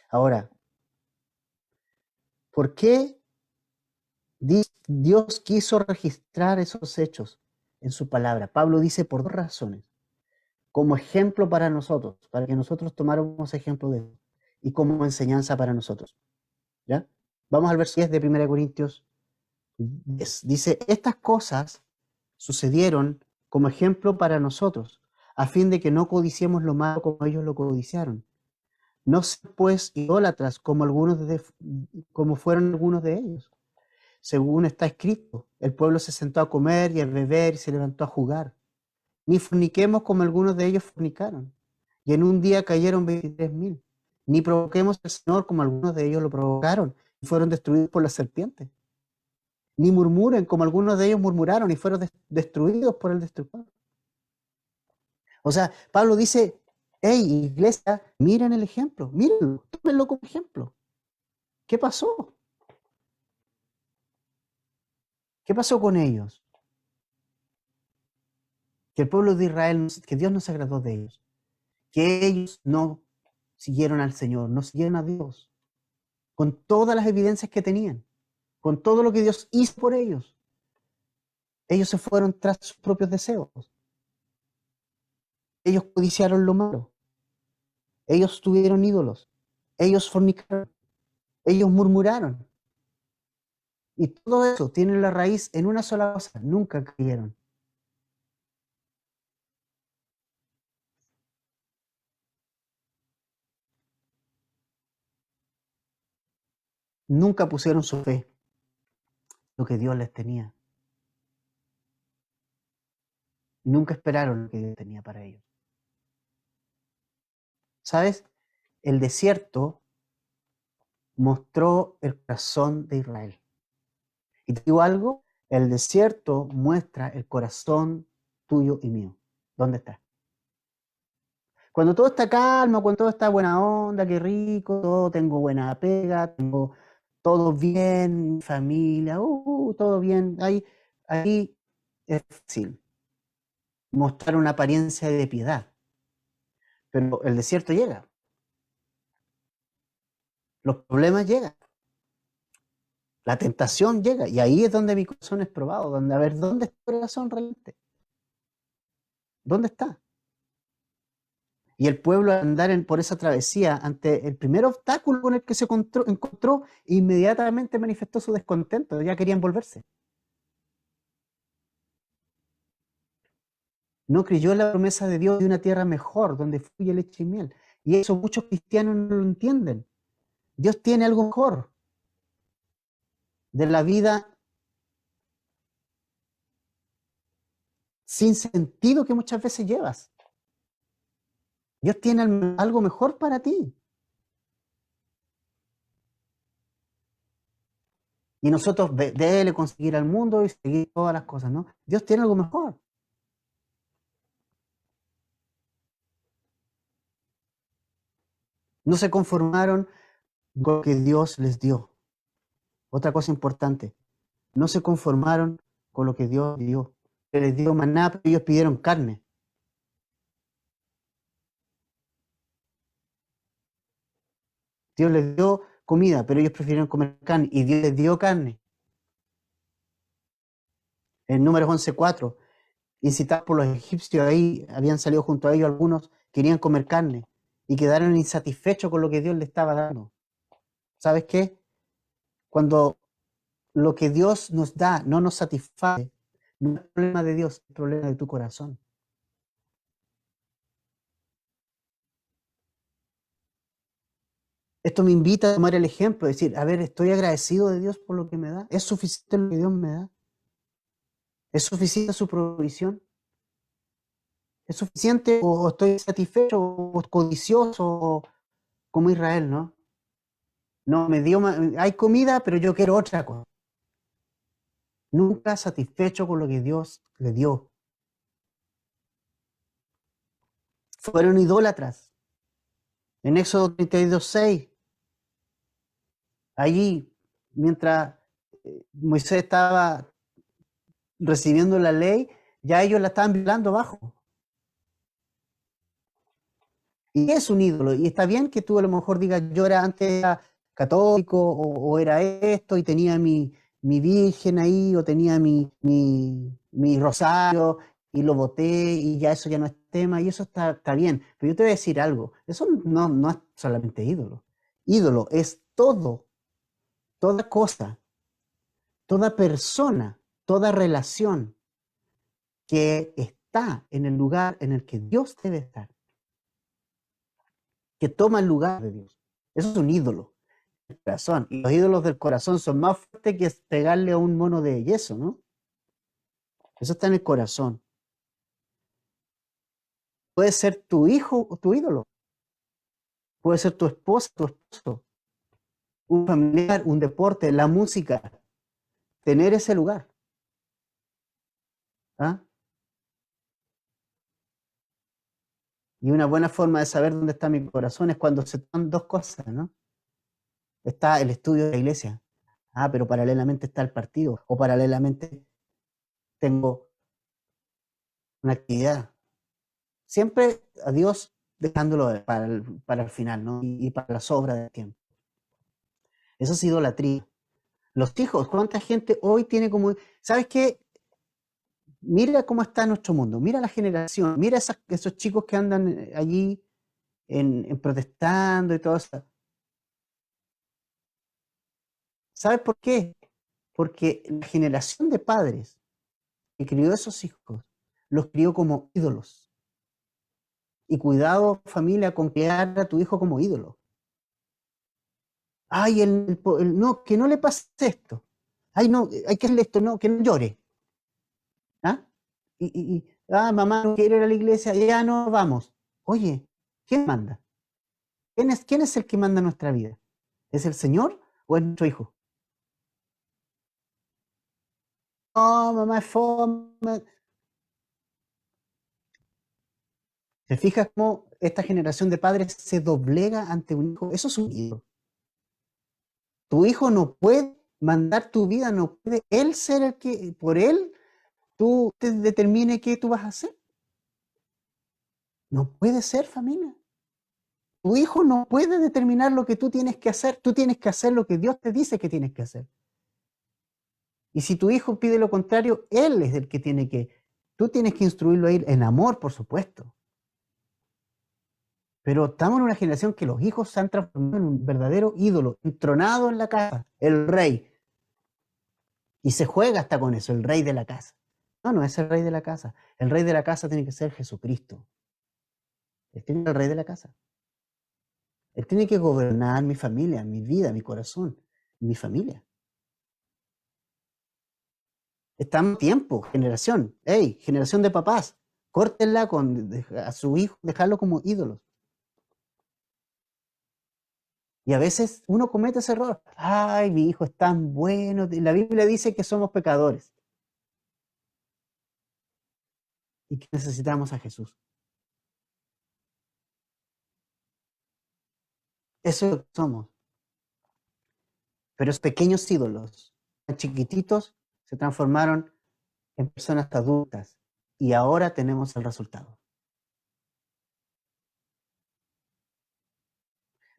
Ahora, ¿por qué Dios quiso registrar esos hechos en su palabra? Pablo dice por dos razones. Como ejemplo para nosotros, para que nosotros tomáramos ejemplo de él, y como enseñanza para nosotros. ¿Ya? Vamos al verso 10 de 1 Corintios 10. Dice, estas cosas sucedieron como ejemplo para nosotros, a fin de que no codiciemos lo malo como ellos lo codiciaron. No sean pues idólatras como fueron algunos de ellos. Según está escrito, el pueblo se sentó a comer y a beber y se levantó a jugar. Ni forniquemos como algunos de ellos fornicaron, y en un día cayeron 23.000. Ni provoquemos al Señor como algunos de ellos lo provocaron y fueron destruidos por las serpientes. Ni murmuren como algunos de ellos murmuraron y fueron destruidos por el destructor. O sea, Pablo dice, hey, iglesia, miren el ejemplo, mírenlo, tómenlo como ejemplo. ¿Qué pasó? ¿Qué pasó con ellos? Que el pueblo de Israel, que Dios no se agradó de ellos, que ellos no siguieron al Señor, no siguieron a Dios, con todas las evidencias que tenían, con todo lo que Dios hizo por ellos. Ellos se fueron tras sus propios deseos. Ellos codiciaron lo malo. Ellos tuvieron ídolos. ellos fornicaron, ellos murmuraron. Y todo eso tiene la raíz en una sola cosa, nunca creyeron. Nunca pusieron su fe, lo que Dios les tenía. Nunca esperaron lo que Dios tenía para ellos. ¿Sabes? El desierto mostró el corazón de Israel. Y te digo algo, el desierto muestra el corazón tuyo y mío. ¿Dónde está? Cuando todo está calmo, cuando todo está buena onda, qué rico, todo, tengo buena pega, tengo todo bien, familia, todo bien, ahí es fácil mostrar una apariencia de piedad. Pero el desierto llega, los problemas llegan, la tentación llega, y ahí es donde mi corazón es probado, donde a ver, ¿dónde está el corazón realmente? ¿Dónde está? Y el pueblo al andar por esa travesía, ante el primer obstáculo con el que se encontró, inmediatamente manifestó su descontento, ya querían volverse. No creyó en la promesa de Dios de una tierra mejor, donde fluye leche y miel. Y eso muchos cristianos no lo entienden. Dios tiene algo mejor de la vida sin sentido que muchas veces llevas. Dios tiene algo mejor para ti. Y nosotros debe conseguir al mundo y seguir todas las cosas, ¿no? Dios tiene algo mejor. No se conformaron con lo que Dios les dio. Otra cosa importante, no se conformaron con lo que Dios dio. Les dio maná, pero ellos pidieron carne. Dios les dio comida, pero ellos prefirieron comer carne. Y Dios les dio carne. En Números 11:4, incitados por los egipcios, ahí habían salido junto a ellos algunos, querían comer carne y quedaron insatisfechos con lo que Dios les estaba dando. ¿Sabes qué? Cuando lo que Dios nos da no nos satisface, no es problema de Dios, es problema de tu corazón. Esto me invita a tomar el ejemplo, decir, a ver, estoy agradecido de Dios por lo que me da. ¿Es suficiente lo que Dios me da? ¿Es suficiente su provisión? ¿Es suficiente o estoy satisfecho o codicioso como Israel, no? No, hay comida, pero yo quiero otra cosa. Nunca satisfecho con lo que Dios le dio. Fueron idólatras. En Éxodo 32:6, allí, mientras Moisés estaba recibiendo la ley, ya ellos la estaban violando abajo. Y es un ídolo. Y está bien que tú a lo mejor digas, yo era católico o era esto y tenía mi virgen ahí o tenía mi rosario y lo boté y ya eso ya no es tema y eso está bien. Pero yo te voy a decir algo, eso no es solamente ídolo. Ídolo es todo, toda cosa, toda persona, toda relación que está en el lugar en el que Dios debe estar, que toma el lugar de Dios. Eso es un ídolo. El corazón. Y los ídolos del corazón son más fuertes que pegarle a un mono de yeso, ¿no? Eso está en el corazón. Puede ser tu hijo o tu ídolo. Puede ser tu esposa, tu esposo, un familiar, un deporte, la música. Tener ese lugar. ¿Ah? Y una buena forma de saber dónde está mi corazón es cuando se toman dos cosas, ¿no? Está el estudio de la iglesia. Ah, pero paralelamente está el partido. O paralelamente tengo una actividad. Siempre a Dios dejándolo para el final, ¿no? Y para la sobra del tiempo. Eso es idolatría. Los hijos, ¿cuánta gente hoy tiene como... ¿Sabes qué? Mira cómo está nuestro mundo, mira la generación, mira esos chicos que andan allí protestando y todo eso. ¿Sabes por qué? Porque la generación de padres que crió a esos hijos, los crió como ídolos. Y cuidado, familia, con criar a tu hijo como ídolo. Ay, no, que no le pase esto. Ay, no, hay que hacerle esto, no, que no llore. ¿Ah? Mamá, no quiero ir a la iglesia, ya no vamos. Oye, ¿quién manda? ¿Quién es el que manda en nuestra vida? ¿Es el Señor o es nuestro hijo? No, mamá es fome. ¿Te fijas cómo esta generación de padres se doblega ante un hijo? Eso es un ídolo. Tu hijo no puede mandar tu vida, no puede él ser el que, por él, tú te determine qué tú vas a hacer. No puede ser, familia. Tu hijo no puede determinar lo que tú tienes que hacer. Tú tienes que hacer lo que Dios te dice que tienes que hacer. Y si tu hijo pide lo contrario, él es el que tiene que, tú tienes que instruirlo a ir en amor, por supuesto. Pero estamos en una generación que los hijos se han transformado en un verdadero ídolo, entronado en la casa, el rey. Y se juega hasta con eso, el rey de la casa. No, no es el rey de la casa. El rey de la casa tiene que ser Jesucristo. Él tiene el rey de la casa. Él tiene que gobernar mi familia, mi vida, mi corazón, mi familia. Estamos a tiempo, generación. Hey, generación de papás. Córtenla a su hijo, dejarlo como ídolos. Y a veces uno comete ese error. Ay, mi hijo es tan bueno. La Biblia dice que somos pecadores y que necesitamos a Jesús. Eso es lo que somos. Pero esos pequeños ídolos, tan chiquititos, se transformaron en personas adultas. Y ahora tenemos el resultado.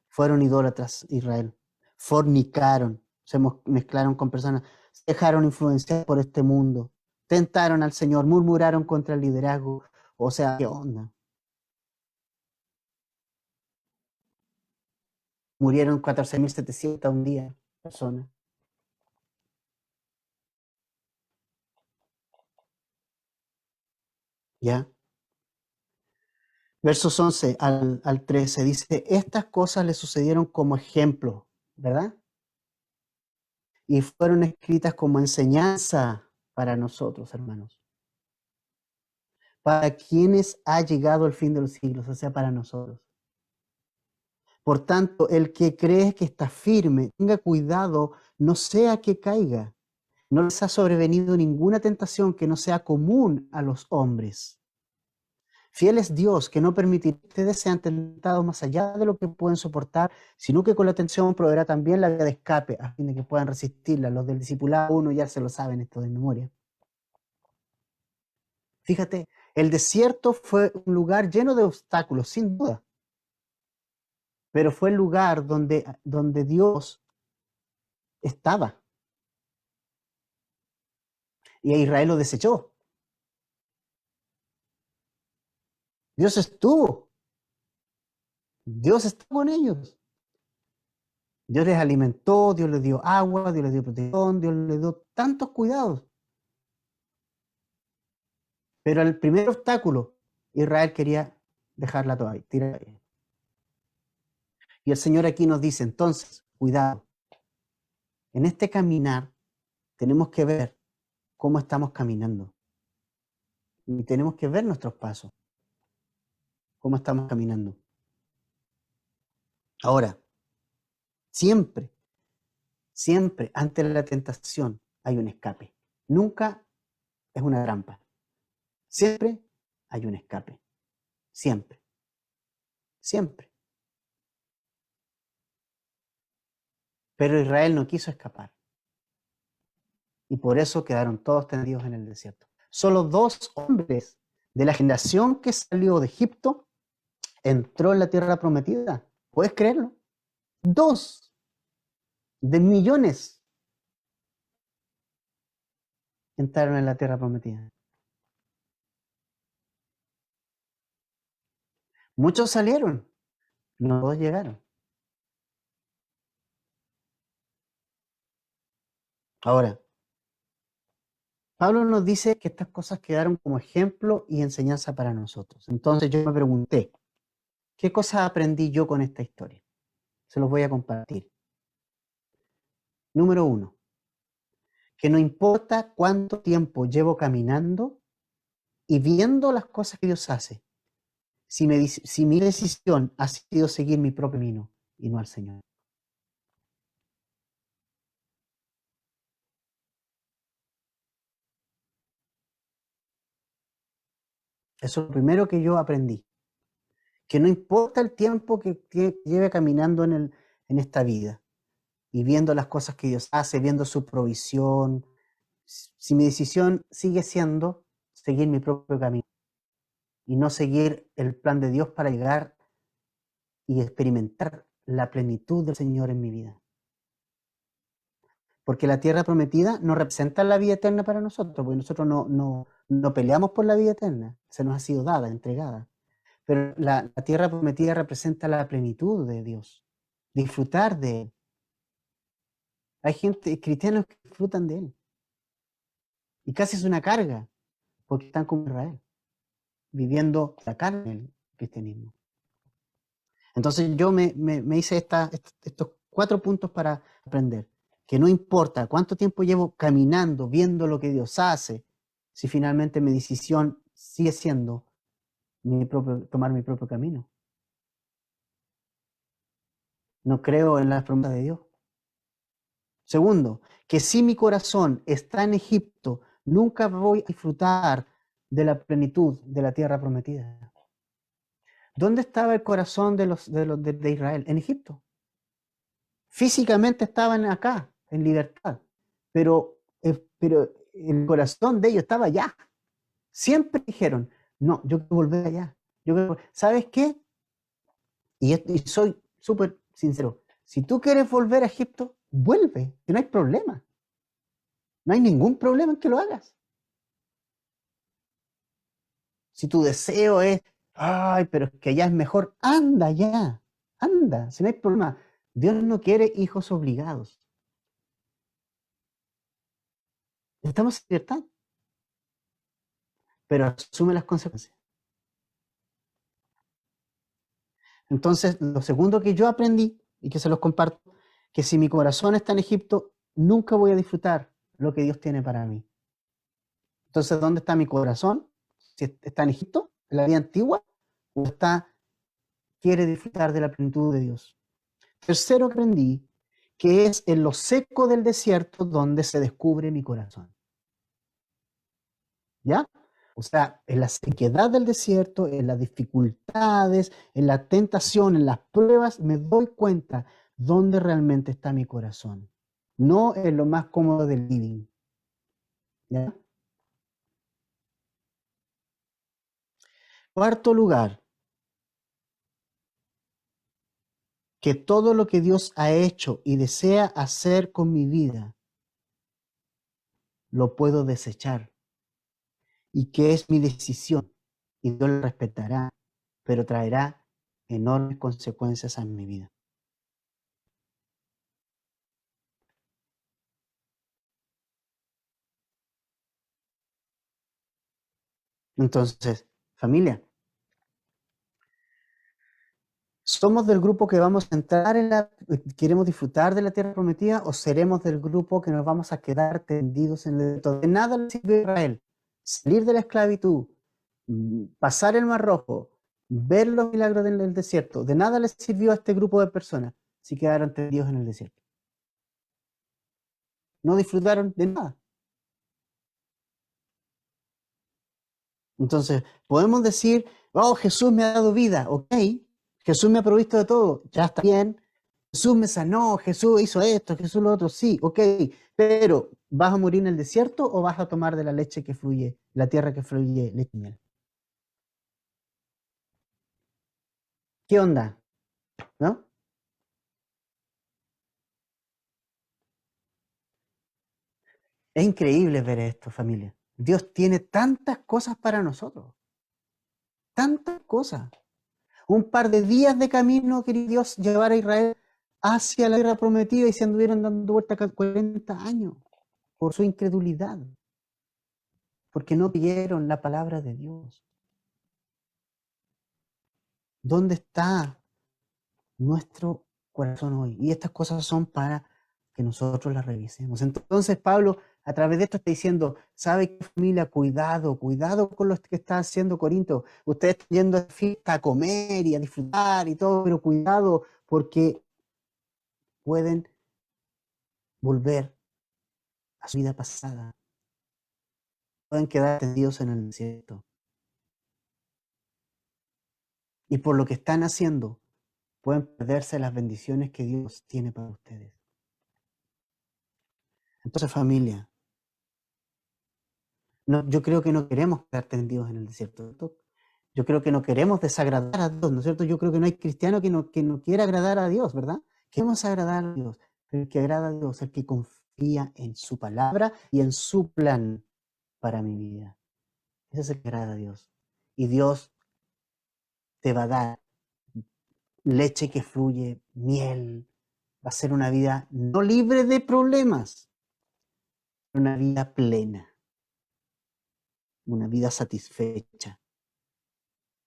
Fueron idólatras Israel. Fornicaron, se mezclaron con personas, se dejaron influenciar por este mundo, tentaron al Señor, murmuraron contra el liderazgo. O sea, ¿qué onda? Murieron 14.700 un día personas. ¿Ya? Versos 11 al 13 dice, estas cosas le sucedieron como ejemplo, ¿verdad? Y fueron escritas como enseñanza para nosotros, hermanos. Para quienes ha llegado el fin de los siglos, o sea, para nosotros. Por tanto, el que cree que está firme, tenga cuidado, no sea que caiga. No les ha sobrevenido ninguna tentación que no sea común a los hombres. Fiel es Dios, que no permitirá que ustedes sean tentados más allá de lo que pueden soportar, sino que con la tentación proveerá también la vía de escape, a fin de que puedan resistirla. Los del discipulado 1 ya se lo saben esto de memoria. Fíjate, el desierto fue un lugar lleno de obstáculos, sin duda, pero fue el lugar donde Dios estaba y a Israel lo desechó. Dios estuvo, Dios está con ellos. Dios les alimentó, Dios les dio agua, Dios les dio protección, Dios les dio tantos cuidados. Pero el primer obstáculo, Israel quería dejarla toda ahí, tirar ahí. Y el Señor aquí nos dice, entonces, cuidado, en este caminar tenemos que ver cómo estamos caminando. Y tenemos que ver nuestros pasos, cómo estamos caminando. Ahora, siempre, siempre, ante la tentación hay un escape. Nunca es una trampa. Siempre hay un escape. Siempre, siempre. Pero Israel no quiso escapar. Y por eso quedaron todos tendidos en el desierto. Solo 2 hombres de la generación que salió de Egipto entró en la tierra prometida. ¿Puedes creerlo? 2 de millones entraron en la tierra prometida. Muchos salieron, no todos llegaron. Ahora, Pablo nos dice que estas cosas quedaron como ejemplo y enseñanza para nosotros. Entonces yo me pregunté, ¿qué cosas aprendí yo con esta historia? Se los voy a compartir. Número 1, que no importa cuánto tiempo llevo caminando y viendo las cosas que Dios hace, si mi decisión ha sido seguir mi propio camino y no al Señor. Eso es lo primero que yo aprendí. Que no importa el tiempo que lleve caminando en esta vida y viendo las cosas que Dios hace, viendo su provisión, si mi decisión sigue siendo seguir mi propio camino y no seguir el plan de Dios para llegar y experimentar la plenitud del Señor en mi vida. Porque la tierra prometida no representa la vida eterna para nosotros, porque nosotros no peleamos por la vida eterna, se nos ha sido dada, entregada. Pero la tierra prometida representa la plenitud de Dios, disfrutar de Él. Hay gente, cristianos que disfrutan de Él. Y casi es una carga, porque están como Israel, viviendo la carne del cristianismo. Entonces yo me hice estos 4 puntos para aprender. Que no importa cuánto tiempo llevo caminando, viendo lo que Dios hace, si finalmente mi decisión sigue siendo tomar mi propio camino. No creo en las promesas de Dios. Segundo, que si mi corazón está en Egipto, nunca voy a disfrutar de la plenitud de la tierra prometida. ¿Dónde estaba el corazón de Israel? En Egipto. Físicamente estaban acá, en libertad, pero el corazón de ellos estaba allá. Siempre dijeron, no, yo quiero volver allá. ¿Sabes qué? Y soy súper sincero. Si tú quieres volver a Egipto, vuelve, que no hay problema. No hay ningún problema en que lo hagas. Si tu deseo es, ay, pero es que allá es mejor, anda ya, anda, si no hay problema. Dios no quiere hijos obligados. Estamos en libertad, pero asume las consecuencias. Entonces, lo segundo que yo aprendí y que se los comparto, que si mi corazón está en Egipto, nunca voy a disfrutar lo que Dios tiene para mí. Entonces, ¿dónde está mi corazón? Si está en Egipto, en la vida antigua, o quiere disfrutar de la plenitud de Dios. Tercero, aprendí que es en lo seco del desierto donde se descubre mi corazón. ¿Ya? O sea, en la sequedad del desierto, en las dificultades, en la tentación, en las pruebas, me doy cuenta dónde realmente está mi corazón. No en lo más cómodo del living. ¿Ya? Cuarto lugar, que todo lo que Dios ha hecho y desea hacer con mi vida, lo puedo desechar. Y que es mi decisión. Y Dios lo respetará, pero traerá enormes consecuencias a mi vida. Entonces, familia, ¿somos del grupo que vamos a entrar queremos disfrutar de la tierra prometida o seremos del grupo que nos vamos a quedar tendidos en el desierto? De nada le sirvió a Israel salir de la esclavitud, pasar el Mar Rojo, ver los milagros del desierto. De nada les sirvió a este grupo de personas si quedaron tendidos en el desierto. No disfrutaron de nada. Entonces, podemos decir, oh, Jesús me ha dado vida, ok, Jesús me ha provisto de todo, ya está bien, Jesús me sanó, Jesús hizo esto, Jesús lo otro, sí, ok, pero ¿vas a morir en el desierto o vas a tomar de la leche que fluye, la tierra que fluye leche y miel? ¿Qué onda? ¿No? Es increíble ver esto, familia. Dios tiene tantas cosas para nosotros, tantas cosas. Un par de días de camino quería Dios llevar a Israel hacia la tierra prometida y se anduvieron dando vuelta 40 años. por su incredulidad, porque no creyeron la palabra de Dios. ¿Dónde está nuestro corazón hoy? Y estas cosas son para que nosotros las revisemos. Entonces Pablo, a través de esto, está diciendo, ¿sabe qué, familia? Cuidado, cuidado con lo que está haciendo Corinto. Ustedes están yendo a fiesta, a comer y a disfrutar y todo, pero cuidado, porque pueden volver a su vida pasada. Pueden quedar tendidos en el desierto. Y por lo que están haciendo, pueden perderse las bendiciones que Dios tiene para ustedes. Entonces, familia, no, yo creo que no queremos quedar tendidos en el desierto, ¿cierto? Yo creo que no queremos desagradar a Dios, ¿no es cierto? Yo creo que no hay cristiano que no quiera agradar a Dios, ¿verdad? Queremos agradar a Dios, pero el que agrada a Dios, el que confía en su palabra y en su plan para mi vida. Ese es el que agrada a Dios. Y Dios te va a dar leche que fluye, miel. Va a ser una vida no libre de problemas, una vida plena, una vida satisfecha,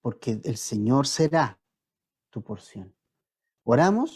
porque el Señor será tu porción. Oramos.